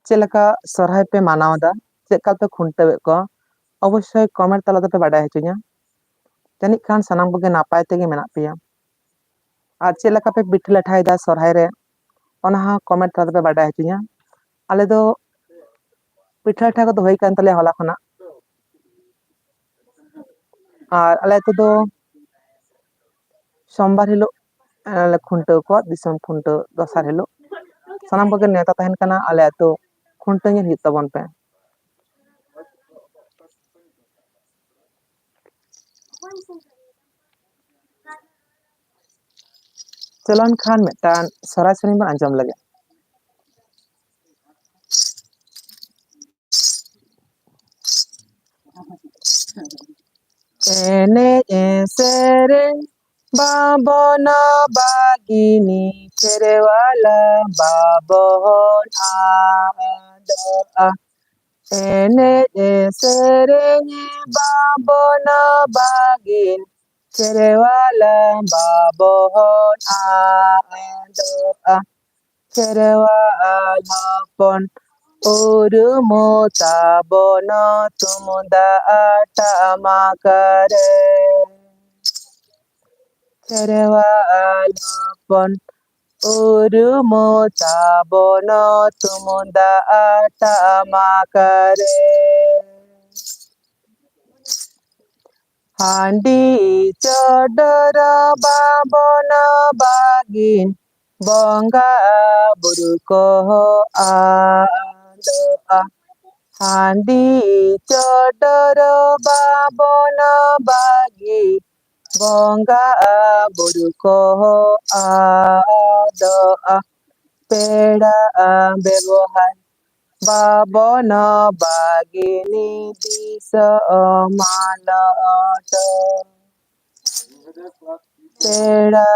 ᱪᱮᱫ ᱞᱮᱠᱟ ᱥᱚᱨᱦᱟᱭ ᱯᱮ ᱢᱟᱱᱟᱣ ᱮᱫᱟ? ᱪᱮᱫ ᱞᱮᱠᱟ ᱯᱮ ᱠᱷᱩᱱᱴᱟᱹᱣᱮᱫ ᱠᱚᱣᱟ? ᱚᱵᱚᱥᱥᱳᱭ ᱠᱚᱢᱮᱱᱴ ᱛᱟᱞᱟ ᱛᱮᱯᱮ ᱵᱟᱰᱟᱭ ᱦᱚᱪᱚᱧᱟ। ᱡᱟᱹᱱᱤᱡ ᱠᱷᱟᱱ ᱥᱟᱱᱟᱢ ᱠᱚᱜᱮ ᱱᱟᱯᱟᱭ ᱛᱮᱜᱮ ᱢᱮᱱᱟᱜ ᱯᱮᱭᱟ। ᱟᱨ ᱪᱮᱫ ᱞᱮᱠᱟ ᱯᱮ ᱯᱤᱴᱷᱟᱹ ᱞᱟᱴᱷᱟᱭᱮᱫᱟ ᱥᱚᱨᱦᱟᱭ ᱨᱮ? ᱚᱱᱟ ᱦᱚᱸ ᱠᱚᱢᱮᱱᱴ ᱛᱟᱞᱟ ᱛᱮᱯᱮ ᱵᱟᱰᱟᱭ ᱦᱚᱪᱚᱧᱟ। ᱟᱞᱮ ᱫᱚ ᱯᱤᱴᱷᱟᱹ ᱞᱟᱴᱷᱟ ᱠᱚᱫᱚ ᱦᱩᱭ ᱠᱟᱱ ᱛᱟᱞᱮᱭᱟ ᱦᱚᱞᱟ ᱠᱷᱚᱱᱟᱜ। ᱟᱨ ᱟᱞᱮ ᱟᱹᱛᱩ ᱫᱚ ᱥᱳᱢᱵᱟᱨ ᱦᱤᱞᱳᱜ ᱞᱮ ᱠᱷᱩᱱᱴᱟᱹᱣ ᱠᱚᱣᱟ, ᱫᱤᱥᱚᱢ ᱠᱷᱩᱱᱴᱟᱹᱣ ᱫᱚᱥᱟᱨ ᱦᱤᱞᱳᱜ। ᱥᱟᱱᱟᱢ ᱠᱚᱜᱮ ᱱᱮᱣᱛᱟ ᱛᱟᱦᱮᱱ ᱠᱟᱱᱟ ᱟᱞᱮ ᱟᱹᱛᱩ ᱠᱷᱩᱱᱴᱟᱹᱣ ᱧᱮᱞ ᱦᱤᱡᱩᱜ ᱛᱟᱵᱚᱱ ᱯᱮ। ᱪᱚᱞᱚ ᱮᱱᱠᱷᱟᱱ ᱢᱤᱫᱴᱟᱝ ᱥᱚᱨᱦᱟᱭ ᱥᱮᱨᱮᱧ ᱵᱚᱱ ᱟᱸᱡᱚᱢ ᱞᱮᱜᱮ। ᱮᱱᱮᱡ ᱥᱮᱨᱮᱧ ᱵᱟᱵᱚᱱ ᱵᱟᱹᱜᱤᱱᱤ ᱥᱮᱨᱣᱟᱞᱟ ᱵᱟᱵᱚᱱ ᱟᱫᱚᱜᱼᱟ। ᱮᱱᱮᱡ ᱥᱮᱨᱮᱧ ᱵᱟᱵᱚᱱ ᱵᱟᱹᱜᱤᱱ ᱥᱮᱨᱣᱟᱞᱟ ᱵᱟᱵᱚᱱ ᱟᱫᱚᱜᱼᱟ। ᱥᱮᱨᱣᱟᱞ ᱦᱚᱯᱚᱱ ᱩᱨᱩᱢ ᱛᱟᱵᱚᱱ ᱛᱩᱢᱫᱟᱜ ᱴᱟᱢᱟᱠ ᱨᱮ। ᱥᱮᱨᱣᱟᱞ ᱦᱚᱯᱚᱱ ᱩᱨᱩᱢ ᱛᱟᱵᱚᱱ ᱛᱩᱢᱫᱟᱜ ᱴᱟᱢᱟᱠ ᱨᱮ। ᱦᱟᱺᱰᱤ ᱪᱚᱰᱚᱨ ᱵᱟᱵᱚᱱ ᱵᱟᱹᱜᱤᱱ ᱵᱚᱸᱜᱟ ᱵᱩᱨᱩ ᱠᱚ ᱟᱫᱚᱜᱼᱟ। ᱦᱟᱺᱰᱤ ᱪᱚᱰᱚᱨ ᱵᱟᱵᱚᱱ ᱵᱟᱹᱜᱤᱱ ᱵᱚᱸᱜᱟ ᱵᱩᱨᱩ ᱠᱚ ᱟᱫᱚᱜᱼᱟ। ᱯᱮᱲᱟ ᱵᱮᱵᱚᱦᱟᱨ ᱵᱟᱵᱚᱱ ᱵᱟᱹᱜᱤᱱ ᱫᱤᱥᱚᱢᱟᱞᱚᱴ। ᱯᱮᱲᱟ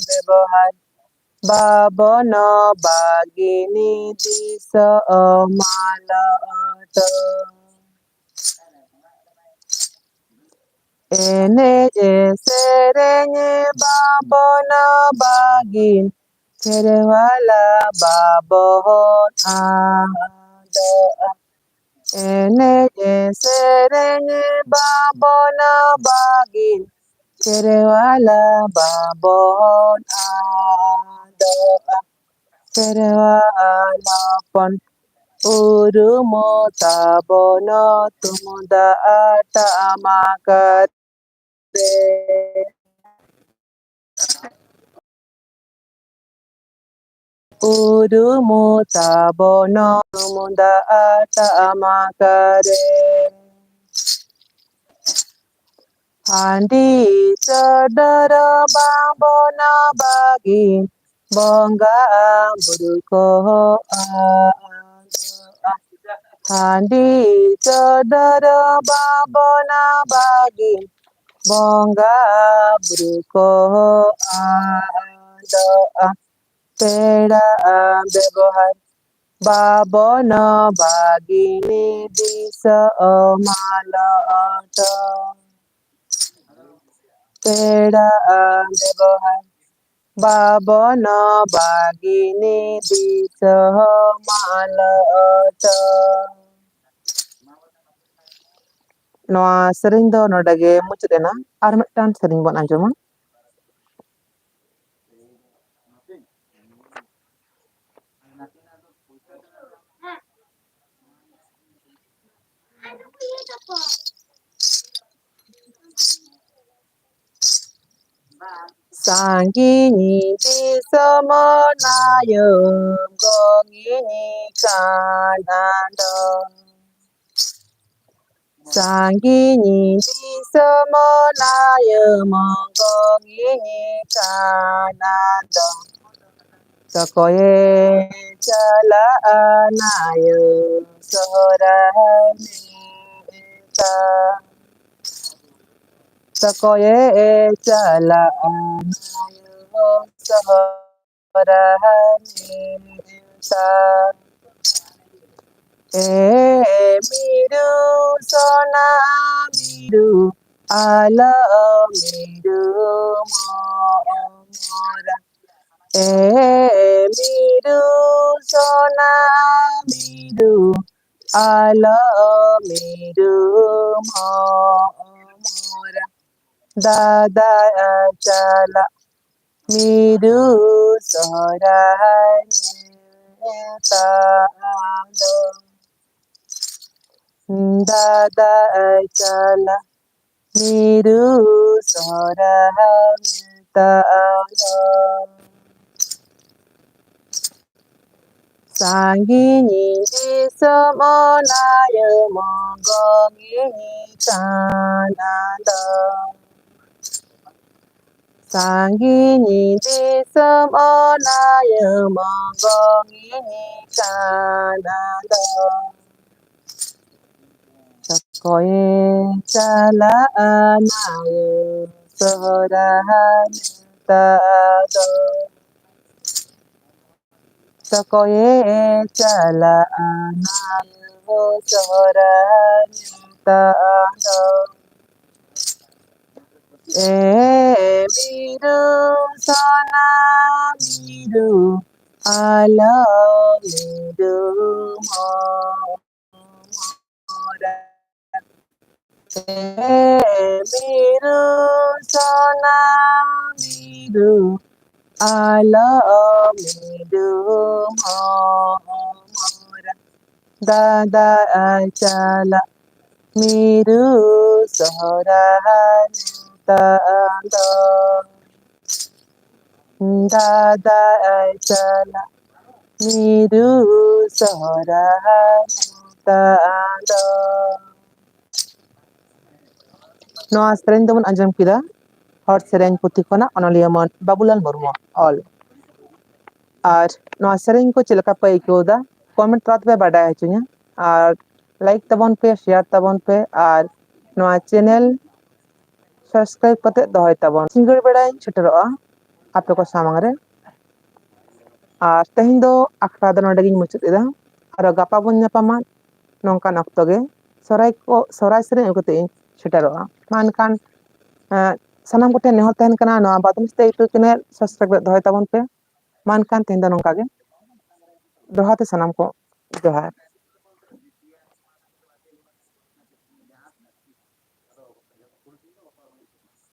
ᱵᱮᱵᱚᱦᱟর ᱵᱟᱵᱚᱱ ᱵᱟᱹᱜᱤᱱ ᱫᱤᱥᱚᱢᱟᱞᱚᱴ। ᱮᱱᱮᱡ ᱥᱮᱨᱮᱧ ᱵᱟᱵᱚᱱ ᱵᱟᱹᱜᱤᱱ ᱥᱮᱨᱣᱟᱞᱟ ᱵᱟᱵᱚᱱ ᱟᱫᱚᱜᱼᱟ। ᱮᱱᱮᱡ ᱥᱮᱨᱮᱧ ᱵᱟᱵᱚᱱ ᱵᱟᱹᱜᱤᱱ ᱥᱮᱨᱣᱟᱞᱟ ᱵᱟᱵᱚᱱ ᱟᱫᱚᱜᱼᱟ। ᱥᱮᱨᱣᱟᱞ ᱦᱚᱯᱚᱱ ᱩᱨᱩᱢ ᱛᱟᱵᱚᱱ ᱛᱩᱢᱫᱟᱜ ᱴᱟᱢᱟᱠ ᱨᱮ। ᱩᱨᱩᱢ ᱛᱟᱵᱚᱱ ᱛᱩᱢᱫᱟᱜ ᱴᱟᱢᱟᱠ ᱨᱮ। ᱦᱟᱺᱰᱤ ᱪᱚᱰᱚᱨ ᱵᱟᱵᱚᱱ ᱵᱟᱹᱜᱤᱱ ᱵᱚᱸᱜᱟ ᱵᱩᱨᱩ ᱠᱚ ᱟᱫᱚᱜᱼᱟ। ᱦᱟᱺᱰᱤ ᱪᱚᱰᱚᱨ ᱵᱟᱵᱚᱱ ᱵᱟᱹᱜᱤᱱ ᱵᱚᱸᱜᱟ ᱵᱩᱨᱩ ᱠᱚ ᱟᱫᱚᱜᱼᱟ। ᱯᱮᱲᱟ ᱵᱮᱵᱚᱦᱟর ᱵᱟᱵᱚᱱ ᱵᱟᱹᱜᱤᱱ ᱫᱤᱥᱚᱢᱟᱞᱚᱴ। ᱯᱮᱲᱟ ᱵᱮᱵᱚᱦᱟর ᱵᱟᱵᱚᱱ ᱵᱟᱹᱜᱤᱱ ᱫᱤᱥᱚᱢᱟᱞᱚᱴ। ᱱᱚᱣᱟ ᱥᱮᱨᱮᱧ ᱫᱚ ᱱᱚᱰᱮ ᱜᱮ ᱢᱩᱪᱟᱹᱫ ᱮᱱᱟ। ᱟᱨ ᱢᱤᱫᱴᱟᱝ ᱥᱮᱨᱮᱧ ᱵᱚᱱ ᱟᱸᱡᱚᱢᱟ। ᱥᱟᱺᱜᱤᱧ ᱫᱤᱥᱚᱢ ᱱᱟᱭᱚᱢ ᱜᱚᱝᱤᱧ ᱠᱟᱱᱟᱰᱚ। ᱥᱟᱺᱜᱤᱧ ᱫᱤᱥᱚᱢ ᱱᱟᱭᱚᱢ ᱜᱚᱝᱤᱧ ᱠᱟᱱᱟᱰᱚ। ᱛᱚᱠᱚᱭᱮ ᱪᱟᱞᱟᱜᱼᱟ ᱱᱟᱭᱚᱢ ᱥᱚᱦᱨᱟᱭ ᱱᱮᱣᱛᱟ। ᱛᱚᱠᱚᱭᱮ ᱪᱟᱞᱟᱜᱼᱟ ᱱᱟᱭᱚᱢ ᱥᱚᱦᱨᱟᱭ ᱱᱮᱣᱛᱟ। ᱢᱤᱨᱩ ᱥᱳᱱᱟ ᱢᱤᱨᱩ ᱟᱞᱚᱢ ᱧᱤᱨᱩᱢ ᱢᱚᱨᱟ। ᱢᱤᱨᱩ ᱥᱳᱱᱟ miru alamiru mora dada acala miru soranya tado dada acala miru soranya tado Sangini di semonaya monggongini kanada Sangini di semonaya monggongini kanada Sakoye cala anaya sorahan tado Sakoye cala anaya sorahan tado miru sana miru ala miru mora miru sana miru ala miru mora dada acala miru sorahan tado dada acala miru sorahan tado Noa sereng teman anjam kira hot sereng putih kona onoliya mon Babulal Murmu all আর ᱱᱚᱣᱟ ᱥᱮᱨᱮᱧ ᱠᱚ ᱪᱮᱫ ᱞᱮᱠᱟ ᱯᱮ ᱟᱹᱭᱠᱟᱹᱣᱫᱟ comment ᱛᱟᱞᱟ ᱛᱮᱯᱮ ᱵᱟᱰᱟᱭ ᱦᱚᱪᱚᱧᱟ ᱟᱨ ᱞᱟᱭᱤᱠ ᱛᱟᱵᱚᱱ ᱯᱮ শেয়ার ᱛᱟᱵᱚᱱ ᱯᱮ ᱟᱨ ᱱᱚᱣᱟ ᱪᱮᱱᱮᱞ সাবস্ক্রাইব ᱠᱟᱛᱮ ᱫᱚᱦᱚᱭ ᱛᱟᱵᱚᱱ ᱥᱤᱸᱜᱟᱹᱲ ᱵᱮᱲᱟᱧ ᱥᱮᱴᱮᱨᱚᱜᱼᱟ ᱟᱯᱮ ᱠᱚ ᱥᱟᱢᱟᱝ ᱨᱮ ᱟᱨ ᱛᱮᱦᱮᱧ ᱫᱚ ᱟᱠᱷᱲᱟ ᱫᱚ ᱱᱚᱰᱮ ᱜᱤᱧ ᱢᱩᱪᱟᱹᱫ ᱮᱫᱟ ᱟᱨ ᱜᱟᱯᱟ ᱵᱚᱱ ᱧᱟᱯᱟᱢᱟ ᱱᱚᱝᱠᱟᱱ ᱚᱠᱛᱚ ᱜᱮ ᱥᱚᱨᱦᱟᱭ ᱥᱮᱨᱮᱧ ᱟᱹᱜᱩ ᱠᱟᱛᱮ ᱤᱧ ᱥᱮᱴᱮᱨᱚᱜᱼᱟ ᱢᱟ ᱮᱱᱠᱷᱟᱱ ᱥᱟᱱᱟᱢ ᱠᱚᱴᱷᱮᱱ ᱱᱮᱦᱚᱨ ᱛᱟᱦᱮᱱ ᱠᱟᱱᱟ ᱱᱚᱣᱟ ᱵᱟᱫᱢᱤᱥᱛᱮ ᱤᱭᱩᱴᱩᱵᱽ ᱪᱮᱱᱮᱞ ᱥᱟᱵᱥᱠᱨᱟইब ᱠᱟᱛᱮ ᱫᱚᱦᱚᱭ ᱛᱟᱵᱚᱱ ᱯᱮ ᱢᱟ ᱮᱱᱠᱷᱟᱱ ᱛᱮᱦᱮᱧ ᱫᱚ ᱱᱚᱝᱠᱟ ᱜᱮ ᱫᱚᱦᱲᱟ ᱛᱮ ᱥᱟᱱᱟᱢ ᱠᱚ ᱡᱚᱦᱟᱨ